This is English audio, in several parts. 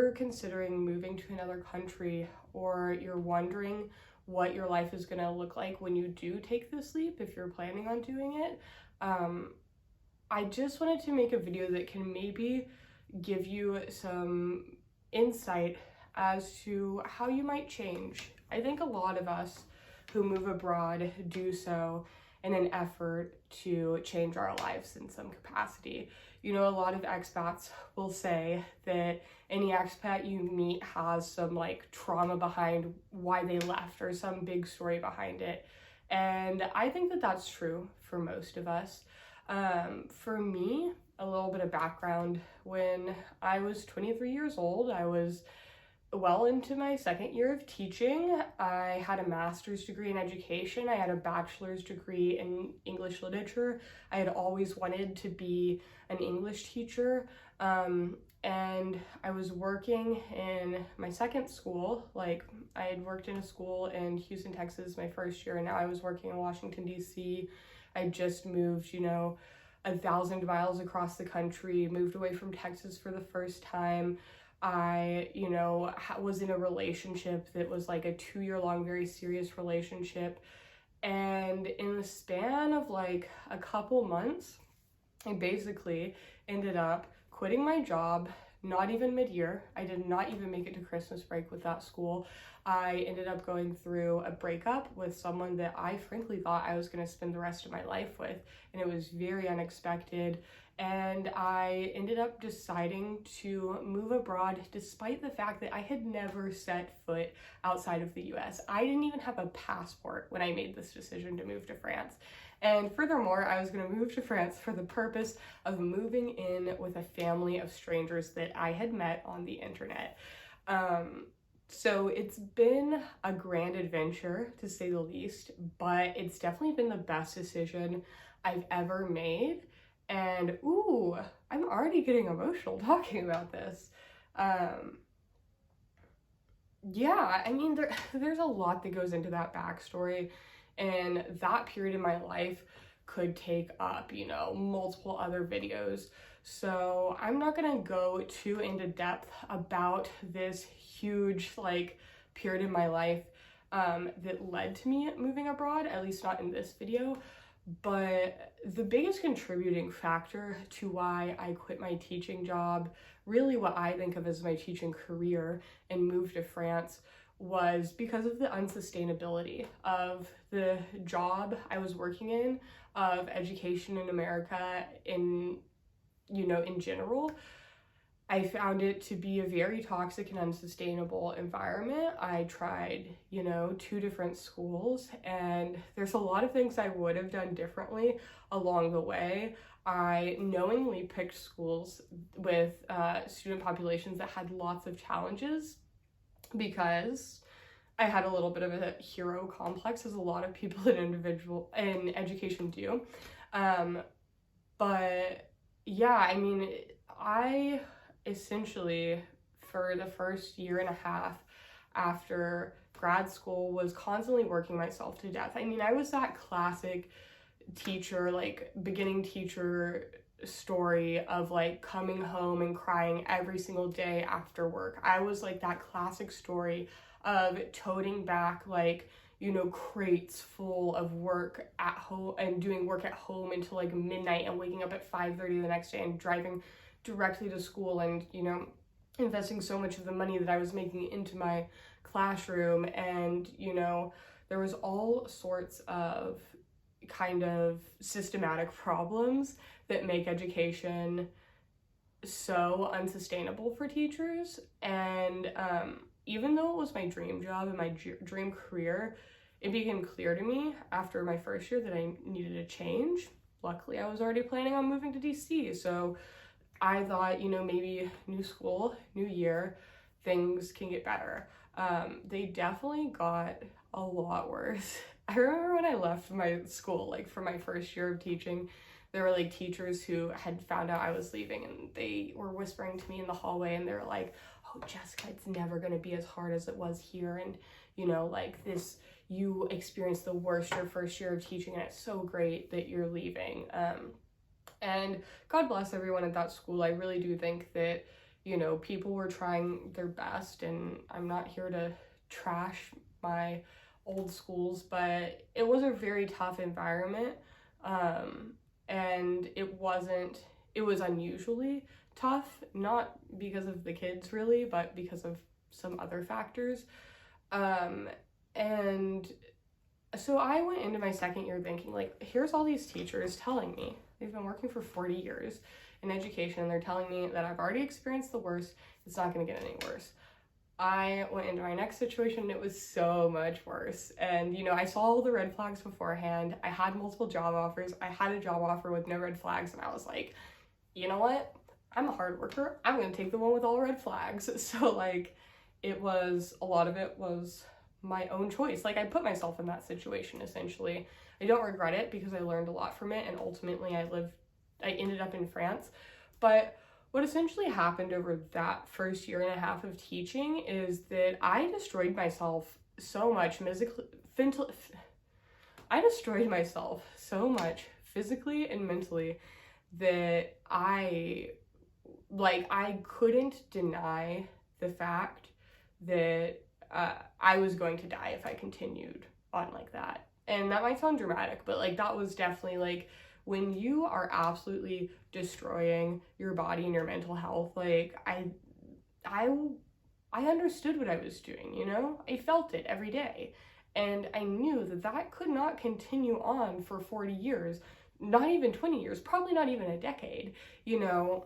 you're considering moving to another country, or you're wondering what your life is going to look like when you do take this leap, if you're planning on doing it, I just wanted to make a video that can maybe give you some insight as to how you might change. I think a lot of us who move abroad do so in an effort to change our lives in some capacity. You know, a lot of expats will say that any expat you meet has some like trauma behind why they left, or some big story behind it. And I think that that's true for most of us. For me, a little bit of background: when I was 23 years old, I was well into my second year of teaching. I had a master's degree in education. I had a bachelor's degree in English literature. I had always wanted to be an English teacher. And I was working in my second school. Like, I had worked in a school in Houston, Texas my first year, and now I was working in Washington, D.C. I just moved, 1,000 miles across the country, moved away from Texas for the first time. I, was in a relationship that was like a 2-year-long, very serious relationship. And in the span of like a couple months, I basically ended up quitting my job, not even mid-year. I did not even make it to Christmas break with that school. I ended up going through a breakup with someone that I frankly thought I was going to spend the rest of my life with, and it was very unexpected. And I ended up deciding to move abroad despite the fact that I had never set foot outside of the US. I didn't even have a passport when I made this decision to move to France. And furthermore, I was going to move to France for the purpose of moving in with a family of strangers that I had met on the internet. So it's been a grand adventure, to say the least, but it's definitely been the best decision I've ever made. And ooh, I'm already getting emotional talking about this. Yeah, I mean, there's a lot that goes into that backstory, and that period in my life could take up, multiple other videos. So I'm not gonna go too into depth about this huge period in my life that led to me moving abroad, at least not in this video. But the biggest contributing factor to why I quit my teaching job, really what I think of as my teaching career, and moved to France, was because of the unsustainability of the job I was working in, of education in America in general. I found it to be a very toxic and unsustainable environment. I tried, 2 different schools, and there's a lot of things I would have done differently along the way. I knowingly picked schools with student populations that had lots of challenges because I had a little bit of a hero complex, as a lot of people in education do. But yeah, I mean, I essentially, for the first year and a half after grad school, was constantly working myself to death. I mean, I was that classic teacher, beginning teacher story of coming home and crying every single day after work. I was that classic story of toting back crates full of work at home and doing work at home until midnight, and waking up at 5:30 the next day and driving directly to school, and investing so much of the money that I was making into my classroom. And there was all sorts of kind of systematic problems that make education so unsustainable for teachers. And even though it was my dream job and my dream career, it became clear to me after my first year that I needed a change. Luckily, I was already planning on moving to DC, so I thought, maybe new school, new year, things can get better. They definitely got a lot worse. I remember when I left my school, for my first year of teaching, there were teachers who had found out I was leaving, and they were whispering to me in the hallway, and they were like, "Oh, Jessica, it's never gonna be as hard as it was here, and you experienced the worst your first year of teaching, and it's so great that you're leaving." And God bless everyone at that school. I really do think that you know, people were trying their best, and I'm not here to trash my old schools, but it was a very tough environment. And it was unusually tough, not because of the kids really, but because of some other factors. And so I went into my second year thinking, like, here's all these teachers telling me, they've been working for 40 years in education, and they're telling me that I've already experienced the worst, it's not going to get any worse. I went into my next situation and it was so much worse. And, you know, I saw all the red flags beforehand. I had multiple job offers. I had a job offer with no red flags, and I was like, you know what? I'm a hard worker. I'm going to take the one with all red flags. So, like, a lot of it was my own choice. Like, I put myself in that situation, essentially. I don't regret it because I learned a lot from it, and ultimately I ended up in France. But what essentially happened over that first year and a half of teaching is that I destroyed myself so much physically and mentally that I couldn't deny the fact that I was going to die if I continued on like that. And that might sound dramatic, but like that was definitely like, when you are absolutely destroying your body and your mental health, like I understood what I was doing, you know? I felt it every day. And I knew that that could not continue on for 40 years, not even 20 years, probably not even a decade, you know?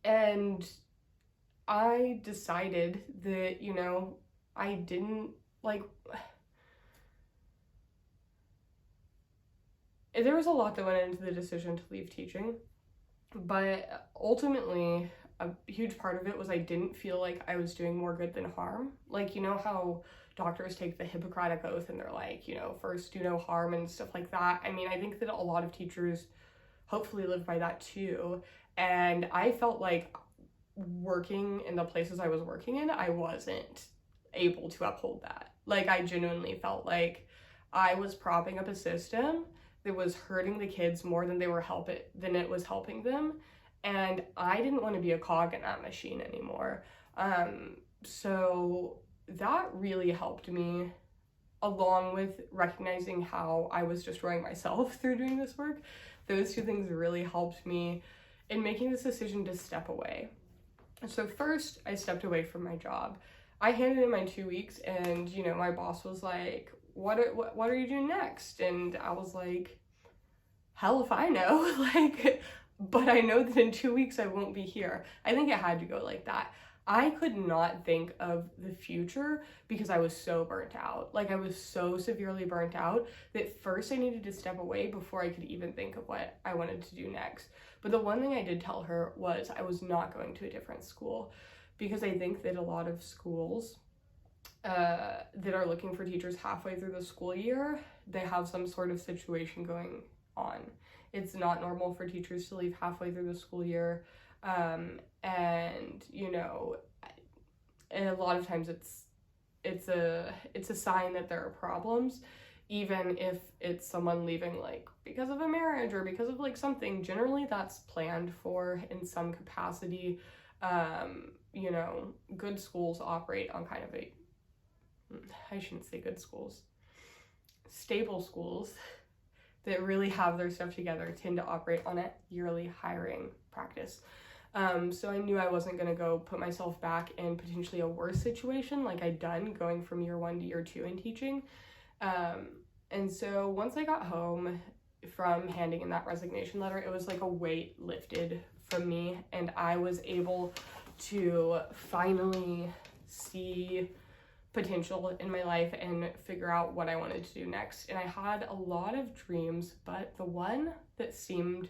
And I decided that, you know, I didn't like, there was a lot that went into the decision to leave teaching, but ultimately a huge part of it was I didn't feel like I was doing more good than harm. Like, you know how doctors take the Hippocratic Oath and they're like, you know, first do no harm and stuff like that. I mean, I think that a lot of teachers hopefully live by that too. And I felt like working in the places I was working in, I wasn't able to uphold that. Like, I genuinely felt like I was propping up a system that was hurting the kids more than it was helping them, and I didn't want to be a cog in that machine anymore. So that really helped me, along with recognizing how I was destroying myself through doing this work. Those two things really helped me in making this decision to step away. So first, I stepped away from my job. I handed in my 2 weeks, and, you know, my boss was like, what are you doing next? And I was like, hell if I know. Like, but I know that in 2 weeks I won't be here. I think it had to go like that. I could not think of the future because I was so burnt out. Like, I was so severely burnt out that first I needed to step away before I could even think of what I wanted to do next. But the one thing I did tell her was I was not going to a different school, because I think that a lot of schools that are looking for teachers halfway through the school year, they have some sort of situation going on. It's not normal for teachers to leave halfway through the school year. And, you know, a lot of times it's a sign that there are problems, even if it's someone leaving like because of a marriage or because of like something. Generally that's planned for in some capacity. You know, good schools operate on kind of I shouldn't say good schools, stable schools that really have their stuff together tend to operate on a yearly hiring practice. So I knew I wasn't going to go put myself back in potentially a worse situation like I'd done going from year 1 to year 2 in teaching. And so once I got home from handing in that resignation letter, it was like a weight lifted from me, and I was able to finally see potential in my life and figure out what I wanted to do next. And I had a lot of dreams, but the one that seemed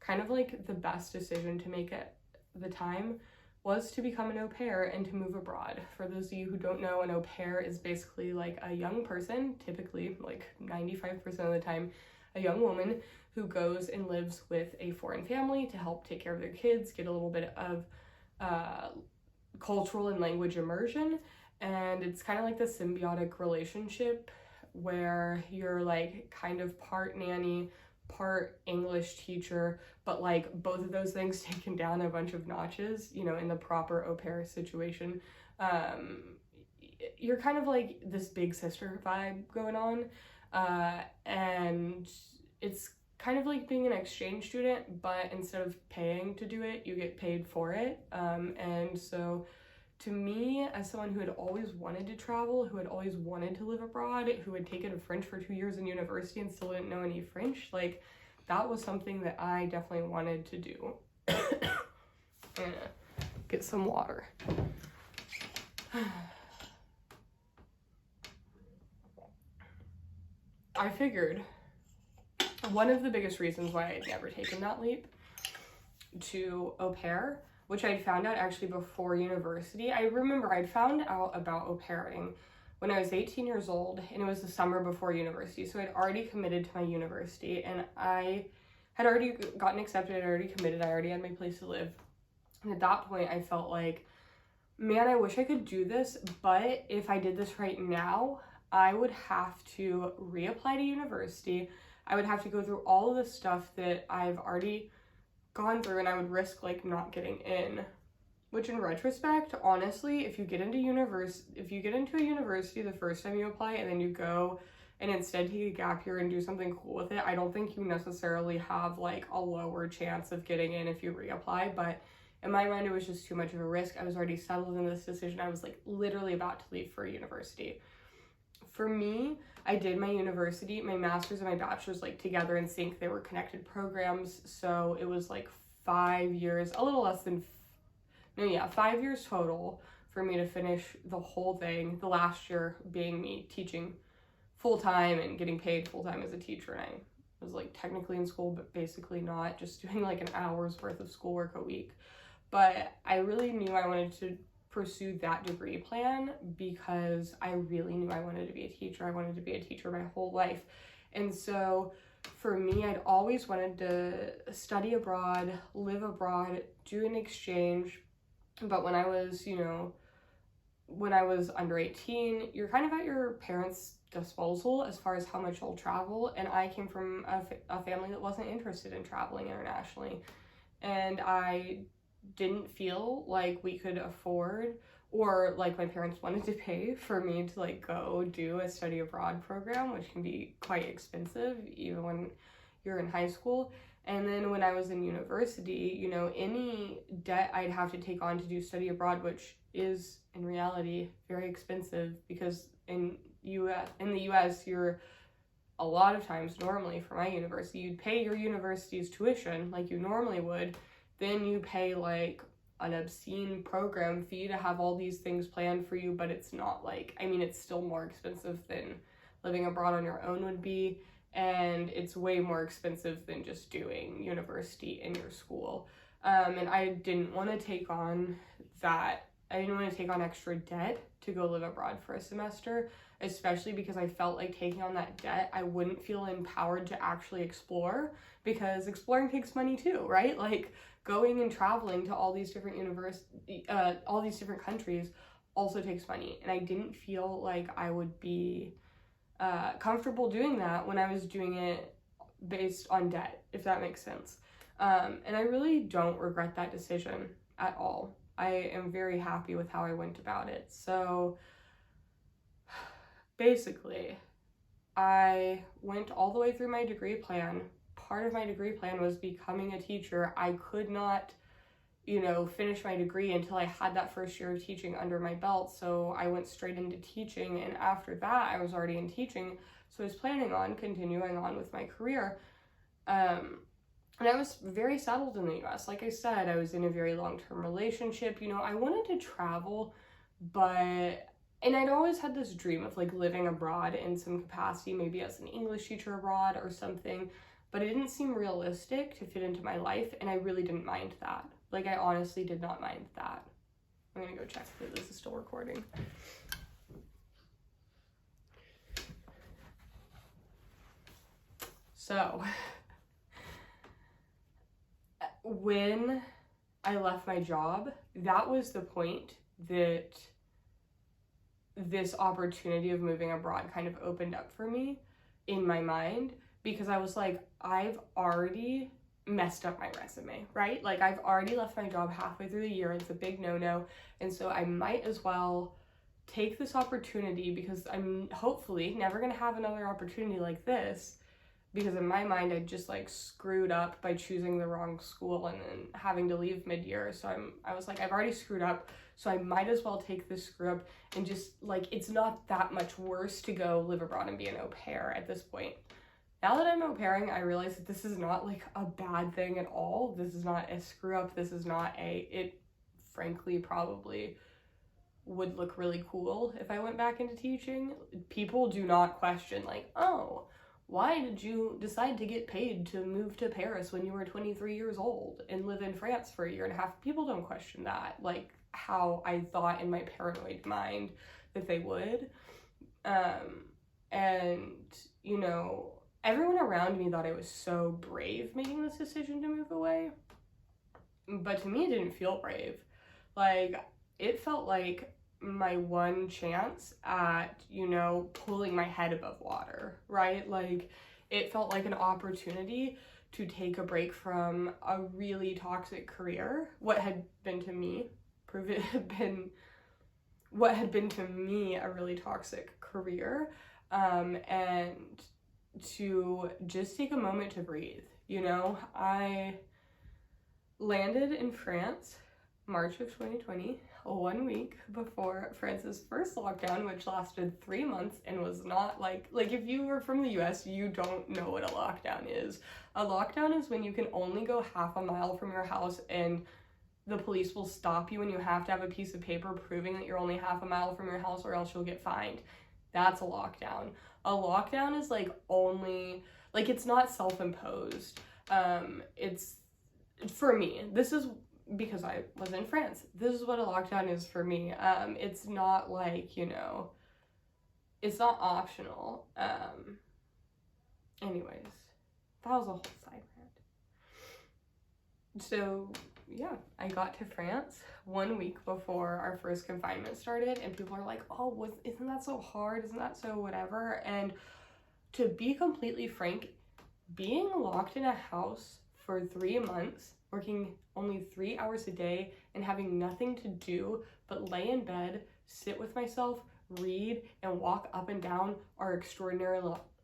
kind of like the best decision to make at the time was to become an au pair and to move abroad. For those of you who don't know, an au pair is basically like a young person, typically like 95% of the time, a young woman who goes and lives with a foreign family to help take care of their kids, get a little bit of cultural and language immersion. And it's kind of like this symbiotic relationship where you're like kind of part nanny, part English teacher, but like both of those things taken down a bunch of notches, you know, in the proper au pair situation. You're kind of like this big sister vibe going on, and it's kind of like being an exchange student, but instead of paying to do it, you get paid for it. And so to me, as someone who had always wanted to travel, who had always wanted to live abroad, who had taken French for 2 years in university and still didn't know any French, like that was something that I definitely wanted to do. I'm gonna get some water. I figured one of the biggest reasons why I'd never taken that leap to au pair, which I'd found out actually before university. I remember I'd found out about au pairing when I was 18 years old, and it was the summer before university. So I'd already committed to my university, and I had already gotten accepted, I'd already committed, I already had my place to live. And at that point, I felt like, man, I wish I could do this, but if I did this right now, I would have to reapply to university. I would have to go through all of the stuff that I've already gone through, and I would risk like not getting in. Which in retrospect, honestly, if you get into a university the first time you apply and then you go and instead take a gap year and do something cool with it, I don't think you necessarily have like a lower chance of getting in if you reapply. But in my mind, it was just too much of a risk. I was already settled in this decision. I was like literally about to leave for university. For me, I did my university, my master's and my bachelor's like together in sync. They were connected programs. So it was like 5 years, a little less than 5 years total for me to finish the whole thing. The last year being me teaching full-time and getting paid full-time as a teacher. And I was like technically in school, but basically not, just doing like an hour's worth of schoolwork a week. But I really knew I wanted to pursue that degree plan because I really knew I wanted to be a teacher. I wanted to be a teacher my whole life. And so for me, I'd always wanted to study abroad, live abroad, do an exchange. But when I was, under 18, you're kind of at your parents' disposal as far as how much you'll travel. And I came from a family that wasn't interested in traveling internationally. And I didn't feel like we could afford, or like my parents wanted to pay for me to like go do a study abroad program, which can be quite expensive even when you're in high school. And then when I was in university, any debt I'd have to take on to do study abroad, which is in reality very expensive, because in the US, you're a lot of times, normally for my university, you'd pay your university's tuition like you normally would. Then you pay like an obscene program fee to have all these things planned for you, but it's not like, it's still more expensive than living abroad on your own would be. And it's way more expensive than just doing university in your school. And I didn't want to take on that. I didn't want to take on extra debt to go live abroad for a semester, especially because I felt like taking on that debt, I wouldn't feel empowered to actually explore, because exploring takes money too, right? Like going and traveling to all these different all these different countries also takes money. And I didn't feel like I would be comfortable doing that when I was doing it based on debt, if that makes sense. And I really don't regret that decision at all. I am very happy with how I went about it. So basically, I went all the way through my degree plan. Part of my degree plan was becoming a teacher. I could not, finish my degree until I had that first year of teaching under my belt. So I went straight into teaching. And after that, I was already in teaching. So I was planning on continuing on with my career. And I was very settled in the US. Like I said, I was in a very long-term relationship. I wanted to travel, and I'd always had this dream of like living abroad in some capacity, maybe as an English teacher abroad or something, but it didn't seem realistic to fit into my life, and I really didn't mind that. Like, I honestly did not mind that. I'm gonna go check if this is still recording. So, when I left my job, that was the point that this opportunity of moving abroad kind of opened up for me in my mind, because I was like, I've already messed up my resume, right? Like, I've already left my job halfway through the year. It's a big no-no. And so I might as well take this opportunity, because I'm hopefully never going to have another opportunity like this, because in my mind I just like screwed up by choosing the wrong school and then having to leave mid-year. So I was like, I've already screwed up, so I might as well take this screw up and just like, it's not that much worse to go live abroad and be an au pair at this point. Now that I'm au pairing, I realize that this is not like a bad thing at all. This is not a screw up. This is not it frankly probably would look really cool if I went back into teaching. People do not question like, oh, why did you decide to get paid to move to Paris when you were 23 years old and live in France for a year and a half? People don't question that, like how I thought in my paranoid mind that they would. And, you know, everyone around me thought I was so brave making this decision to move away. But to me, it didn't feel brave. Like, it felt like my one chance at, you know, pulling my head above water, right? Like, it felt like an opportunity to take a break from a really toxic career. What had been to me a really toxic career, and to just take a moment to breathe. You know, I landed in France March of 2020, 1 week before France's first lockdown, which lasted 3 months and was not like if you were from the US, you don't know what a lockdown is. A lockdown is when you can only go half a mile from your house and the police will stop you and you have to have a piece of paper proving that you're only half a mile from your house or else you'll get fined. That's a lockdown. A lockdown is like only, like, it's not self-imposed. It's, for me, this is because I was in France. This is what a lockdown is for me. It's not like, you know, it's not optional. Anyways, that was a whole side rant. So yeah, I got to France 1 week before our first confinement started, and people are like, oh, isn't that so hard? Isn't that so whatever? And to be completely frank, being locked in a house for 3 months, working only 3 hours a day and having nothing to do but lay in bed, sit with myself, read, and walk up and down our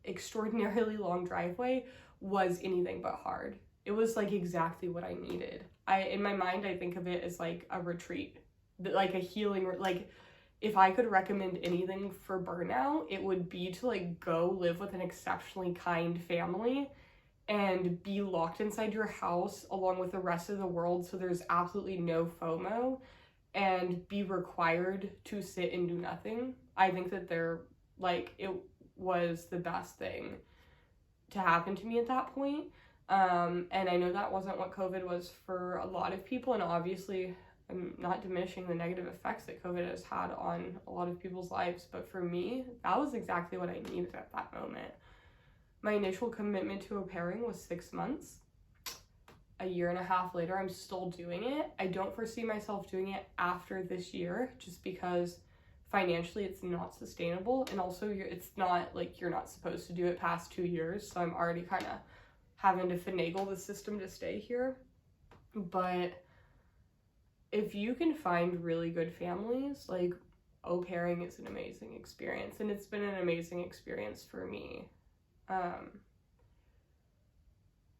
extraordinarily long driveway was anything but hard. It was like exactly what I needed. In my mind, I think of it as like a retreat, like a healing, like if I could recommend anything for burnout, it would be to like go live with an exceptionally kind family and be locked inside your house along with the rest of the world, so there's absolutely no FOMO, and be required to sit and do nothing. I think that it was the best thing to happen to me at that point. And I know that wasn't what COVID was for a lot of people, and obviously I'm not diminishing the negative effects that COVID has had on a lot of people's lives, but for me, that was exactly what I needed at that moment. My initial commitment to au pairing was 6 months. A year and a half later, I'm still doing it. I don't foresee myself doing it after this year, just because financially it's not sustainable, and also it's not like you're not supposed to do it past 2 years, so I'm already kind of having to finagle the system to stay here. But if you can find really good families, like, au pairing is an amazing experience, and it's been an amazing experience for me.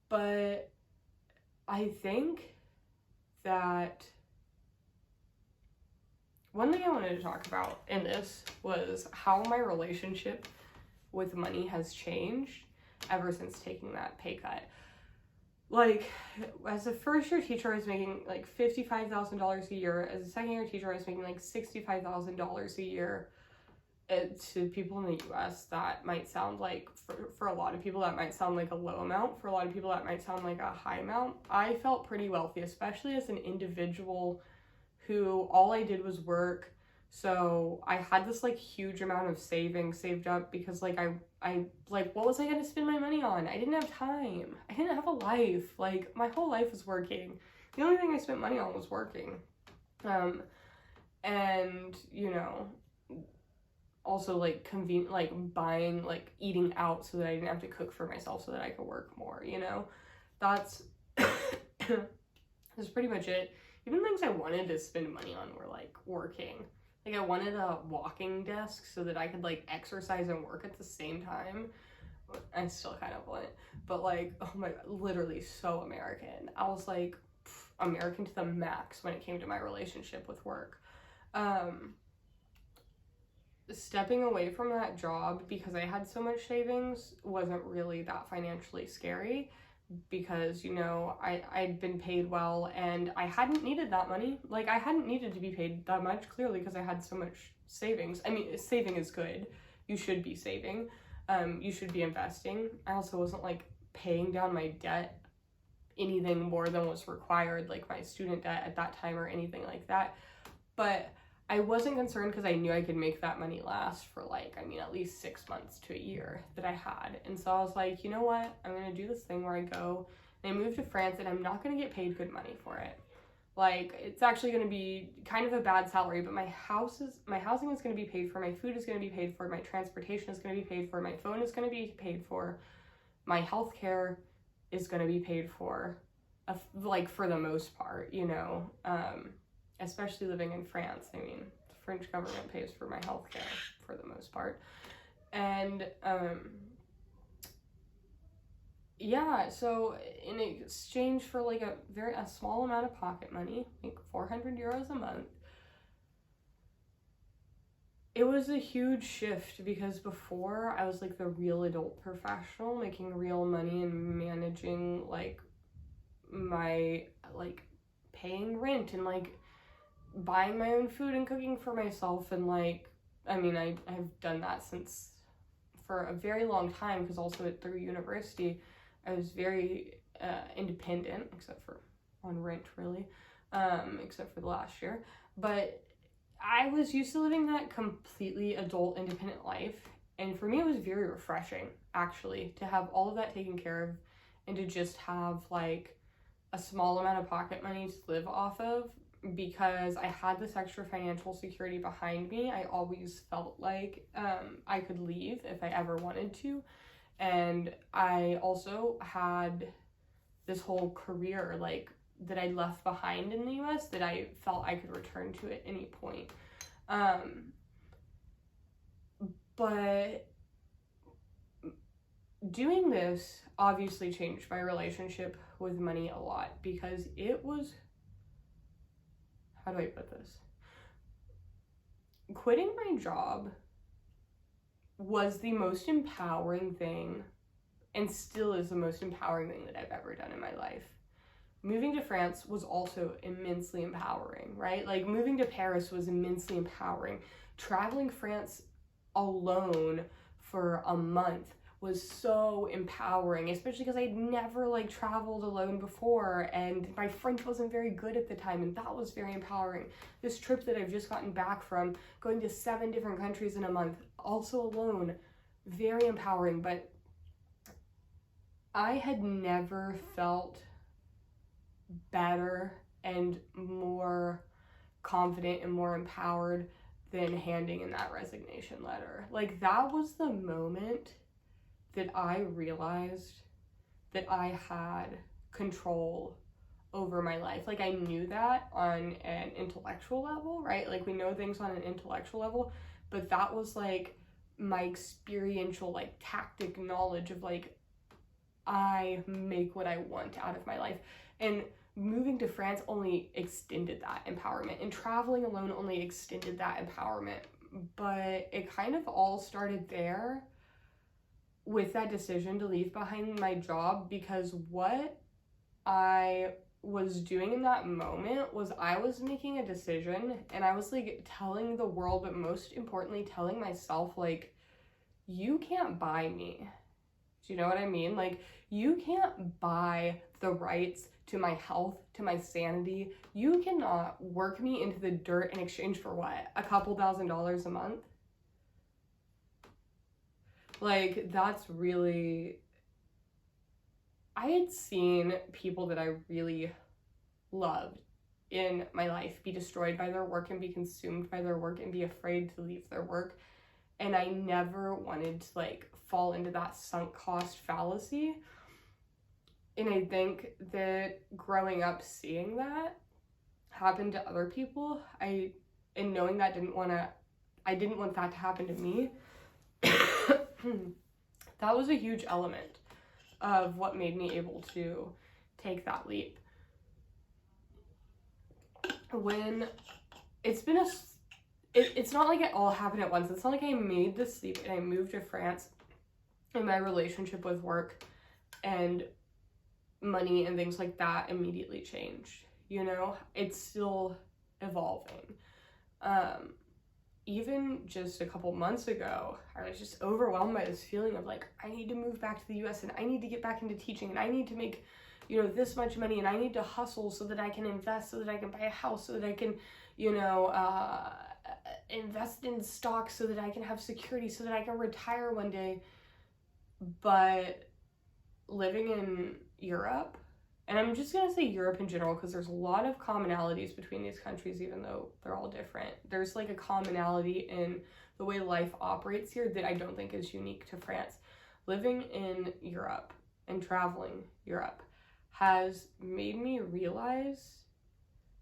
But I think that one thing I wanted to talk about in this was how my relationship with money has changed ever since taking that pay cut. Like, as a first year teacher, I was making like $55,000 a year. As a second year teacher, I was making like $65,000 a year. To people in the US, that might sound like, for a lot of people, that might sound like a low amount. For a lot of people, that might sound like a high amount. I felt pretty wealthy, especially as an individual who all I did was work. So I had this like huge amount of savings saved up, because like I what was I gonna spend my money on? I didn't have time. I didn't have a life. Like, my whole life was working. The only thing I spent money on was working. And, you know, also like convenient, like buying, like eating out so that I didn't have to cook for myself so that I could work more, you know? That's that's pretty much it. Even things I wanted to spend money on were like working. Like I wanted a walking desk so that I could like exercise and work at the same time. I still kind of want, but like, oh my God, literally so American. I was like American to the max when it came to my relationship with work. Stepping away from that job because I had so much savings wasn't really that financially scary, because, you know, I'd been paid well and I hadn't needed that money. Like, I hadn't needed to be paid that much, clearly, because I had so much savings. I mean, saving is good. You should be saving. You should be investing. I also wasn't, like, paying down my debt anything more than was required, like my student debt at that time or anything like that. But I wasn't concerned because I knew I could make that money last for like, I mean, at least 6 months to a year that I had. And so I was like, you know what? I'm going to do this thing where I go and I move to France and I'm not going to get paid good money for it. Like, it's actually going to be kind of a bad salary, but my housing is going to be paid for, my food is going to be paid for, my transportation is going to be paid for, my phone is going to be paid for, my healthcare is going to be paid for, like, for the most part, you know, especially living in France. I mean, the French government pays for my healthcare for the most part. And, yeah, so in exchange for like a small amount of pocket money, like 400 euros a month, it was a huge shift, because before I was like the real adult professional making real money and managing like my, like, paying rent and like buying my own food and cooking for myself. And like, I mean, I've done that since for a very long time, because also through university I was very independent, except for on rent, really, except for the last year. But I was used to living that completely adult, independent life. And for me, it was very refreshing, actually, to have all of that taken care of and to just have, like, a small amount of pocket money to live off of, because I had this extra financial security behind me. I always felt like I could leave if I ever wanted to. And I also had this whole career, like, that I left behind in the US that I felt I could return to at any point. But doing this obviously changed my relationship with money a lot, because it was, how do I put this? Quitting my job was the most empowering thing, and still is the most empowering thing that I've ever done in my life. Moving to France was also immensely empowering, right? Like, moving to Paris was immensely empowering. Traveling France alone for a month was so empowering, especially because I'd never like traveled alone before, and my French wasn't very good at the time, and that was very empowering. This trip that I've just gotten back from, going to 7 different countries in a month, also alone, very empowering. But I had never felt better and more confident and more empowered than handing in that resignation letter. Like, that was the moment that I realized that I had control over my life. Like, I knew that on an intellectual level, right? Like, we know things on an intellectual level, but that was like my experiential, like, tactic knowledge of like, I make what I want out of my life. And moving to France only extended that empowerment, and traveling alone only extended that empowerment. But it kind of all started there with that decision to leave behind my job, because what I was doing in that moment was I was making a decision, and I was like telling the world, but most importantly telling myself, like, you can't buy me. Do you know what I mean? Like, you can't buy the rights to my health, to my sanity. You cannot work me into the dirt in exchange for what? A couple $1,000s a month? Like, that's really... I had seen people that I really loved in my life be destroyed by their work and be consumed by their work and be afraid to leave their work. and I never wanted to like fall into that sunk cost fallacy. And I think that growing up seeing that happen to other people, and knowing that I didn't want that to happen to me. That was a huge element of what made me able to take that leap. When it's not like it all happened at once. It's not like I made this leap and I moved to France and my relationship with work and money and things like that immediately changed. You know, it's still evolving. Even just a couple months ago, I was just overwhelmed by this feeling of like, I need to move back to the US and I need to get back into teaching and I need to make, you know, this much money and I need to hustle so that I can invest, so that I can buy a house, so that I can, you know, invest in stocks, so that I can have security, so that I can retire one day. But living in Europe, and I'm just going to say Europe in general because there's a lot of commonalities between these countries, even though they're all different. There's like a commonality in the way life operates here that I don't think is unique to France. Living in Europe and traveling Europe has made me realize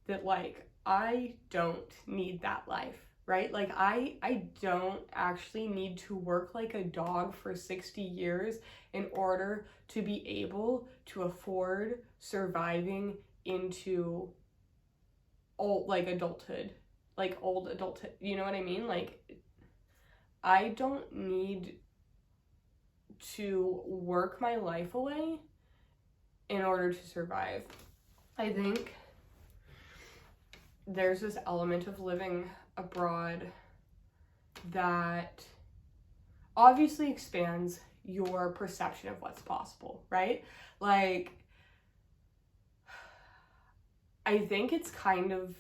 that like I don't need that life, right? Like I don't actually need to work like a dog for 60 years in order to be able to afford surviving into old adulthood, you know what I mean? Like I don't need to work my life away in order to survive. I think there's this element of living abroad that obviously expands your perception of what's possible, right? Like, I think it's kind of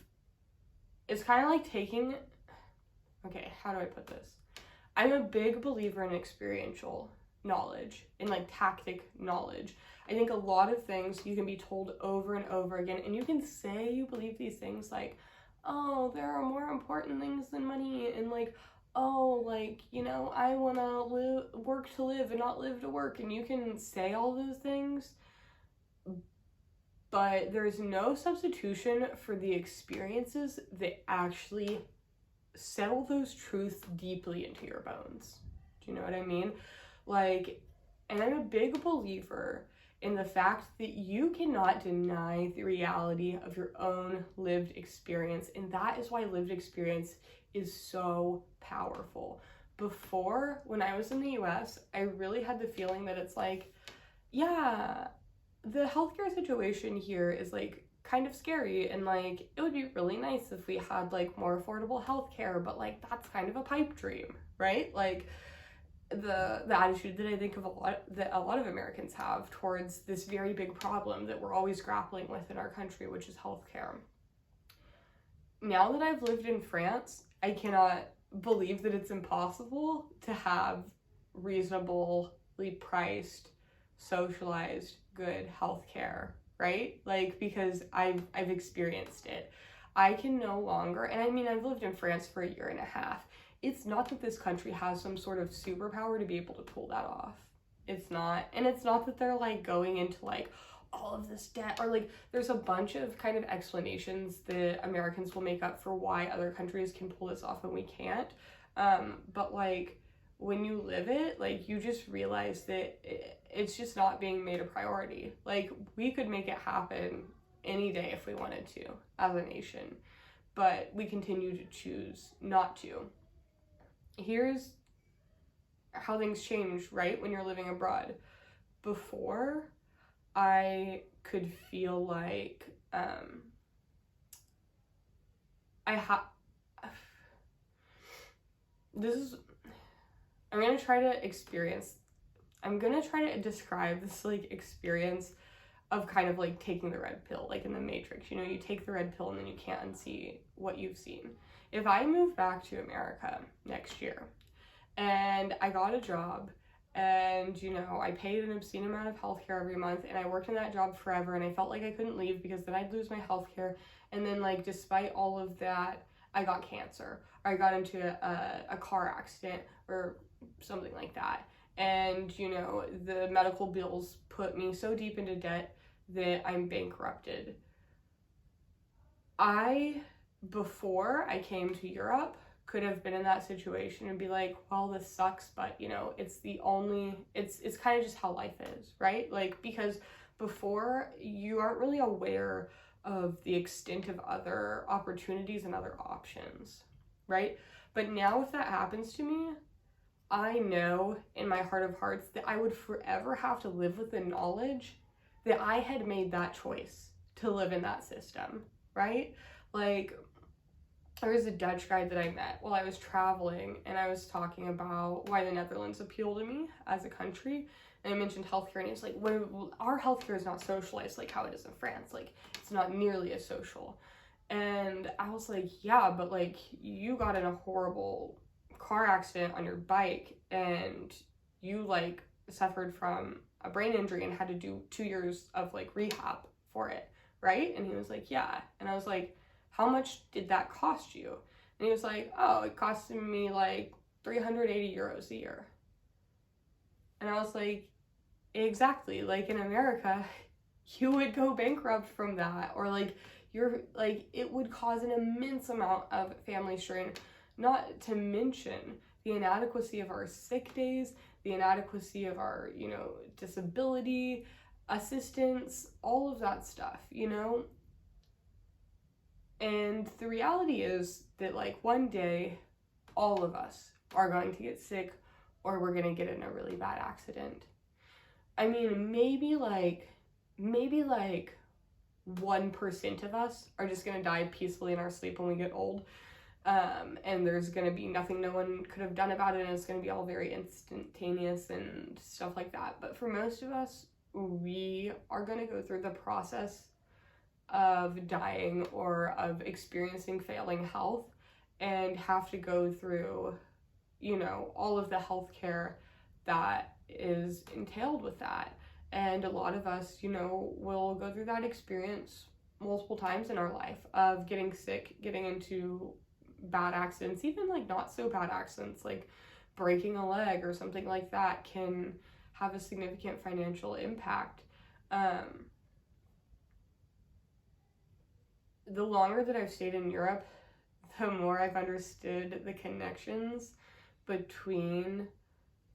like taking, okay, how do I put this? I'm a big believer in experiential knowledge, in like tactic knowledge. I think a lot of things you can be told over and over again, and you can say you believe these things like, oh, there are more important things than money, and like, oh, like, you know, I want to work to live and not live to work, and you can say all those things, but there's no substitution for the experiences that actually settle those truths deeply into your bones. Do you know what I mean? Like, and I'm a big believer in the fact that you cannot deny the reality of your own lived experience, and that is why lived experience is so powerful. Before, when I was in the US, I really had the feeling that it's like, yeah, the healthcare situation here is like kind of scary, and like it would be really nice if we had like more affordable healthcare, but like that's kind of a pipe dream, right? Like the attitude that I think of a lot of Americans have towards this very big problem that we're always grappling with in our country, which is healthcare. Now that I've lived in France, I cannot believe that it's impossible to have reasonably priced, socialized, good healthcare, right? Like, because I've experienced it. I can no longer, and I mean, I've lived in France for 1.5 years. It's not that this country has some sort of superpower to be able to pull that off. It's not. And it's not that they're like going into like all of this debt, or like there's a bunch of kind of explanations that Americans will make up for why other countries can pull this off and we can't. But like when you live it, like you just realize that it's just not being made a priority. Like we could make it happen any day if we wanted to as a nation, but we continue to choose not to. Here's how things change, right, when you're living abroad. Before, I could feel like I'm gonna try to describe this like experience of kind of like taking the red pill, like in the Matrix. You know, you take the red pill and then you can't unsee what you've seen. If I move back to America next year and I got a job and, you know, I paid an obscene amount of healthcare every month and I worked in that job forever and I felt like I couldn't leave because then I'd lose my healthcare, and then like despite all of that, I got cancer, or I got into a car accident or something like that. And, you know, the medical bills put me so deep into debt that I'm bankrupted. Before I came to Europe, could have been in that situation and be like, well, this sucks, but, you know, it's kind of just how life is, right? Like, because before, you aren't really aware of the extent of other opportunities and other options, right? But now if that happens to me, I know in my heart of hearts that I would forever have to live with the knowledge that I had made that choice to live in that system, right? Like, there was a Dutch guy that I met while I was traveling, and I was talking about why the Netherlands appeal to me as a country. And I mentioned healthcare, and it's like, well, our healthcare is not socialized like how it is in France. Like, it's not nearly as social. And I was like, yeah, but like, you got in a horrible car accident on your bike, and you like suffered from a brain injury and had to do 2 years of like rehab for it, right? And he was like, yeah. And I was like, how much did that cost you? And he was like, oh, it costed me like 380 euros a year. And I was like, exactly. Like, in America, you would go bankrupt from that, or like it would cause an immense amount of family strain, not to mention the inadequacy of our sick days, the inadequacy of our, you know, disability assistance, all of that stuff, you know. And the reality is that, like, one day, all of us are going to get sick, or we're going to get in a really bad accident. I mean, maybe like 1% of us are just going to die peacefully in our sleep when we get old. And there's going to be nothing no one could have done about it, and it's going to be all very instantaneous and stuff like that. But for most of us, we are going to go through the process of dying or of experiencing failing health, and have to go through, you know, all of the healthcare that is entailed with that. And a lot of us, you know, will go through that experience multiple times in our life of getting sick, getting into bad accidents, even like not so bad accidents, like breaking a leg or something like that can have a significant financial impact. The longer that I've stayed in Europe, the more I've understood the connections between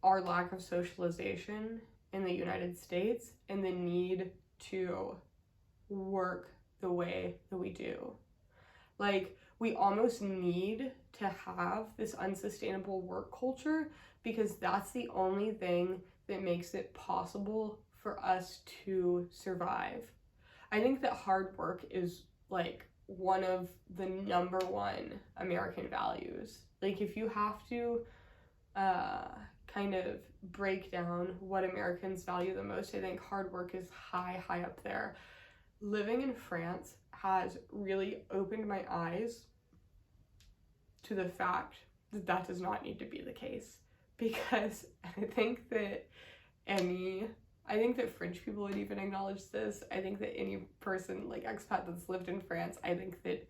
our lack of socialization in the United States and the need to work the way that we do. Like, we almost need to have this unsustainable work culture because that's the only thing that makes it possible for us to survive. I think that hard work is like one of the number one American values. Like, if you have to kind of break down what Americans value the most, I think hard work is high up there. Living in France has really opened my eyes to the fact that that does not need to be the case, because I think that French people would even acknowledge this. I think that any person, like expat that's lived in France, I think that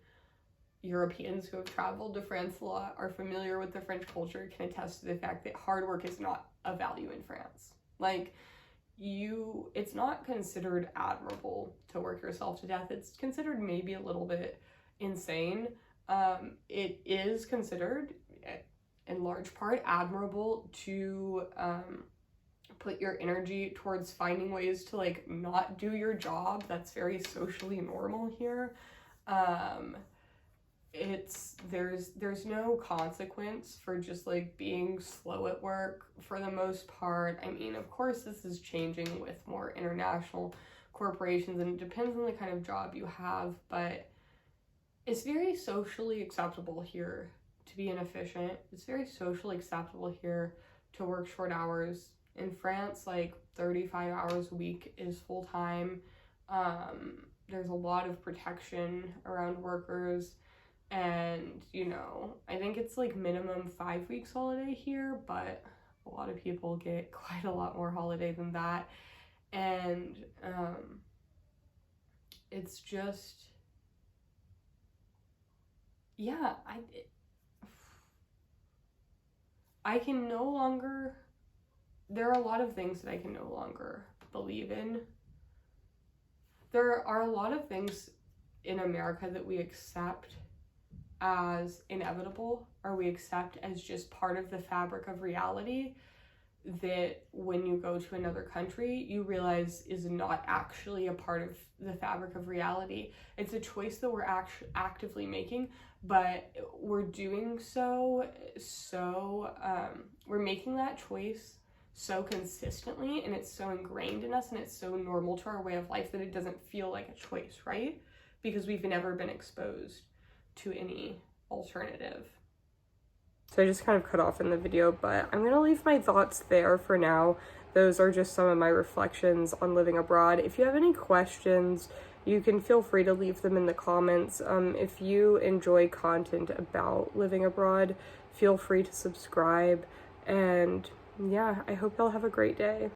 Europeans who have traveled to France a lot, are familiar with the French culture, can attest to the fact that hard work is not a value in France. Like, it's not considered admirable to work yourself to death. It's considered maybe a little bit insane. It is considered, in large part, admirable to put your energy towards finding ways to like not do your job. That's very socially normal here. There's no consequence for just like being slow at work for the most part. I mean, of course this is changing with more international corporations, and it depends on the kind of job you have, but it's very socially acceptable here to be inefficient. It's very socially acceptable here to work short hours. In France, like 35 hours a week is full time. There's a lot of protection around workers, and, you know, I think it's like minimum 5 weeks holiday here, but a lot of people get quite a lot more holiday than that. And it's just, yeah, I can no longer, there are a lot of things that I can no longer believe in. There are a lot of things in America that we accept as inevitable, or we accept as just part of the fabric of reality, that when you go to another country, you realize is not actually a part of the fabric of reality. It's a choice that we're actively making, but we're doing we're making that choice so consistently, and it's so ingrained in us, and it's so normal to our way of life that it doesn't feel like a choice, right? Because we've never been exposed to any alternative. So I just kind of cut off in the video, but I'm gonna leave my thoughts there for now. Those are just some of my reflections on living abroad. If you have any questions, you can feel free to leave them in the comments. If you enjoy content about living abroad, feel free to subscribe. And yeah, I hope y'all have a great day.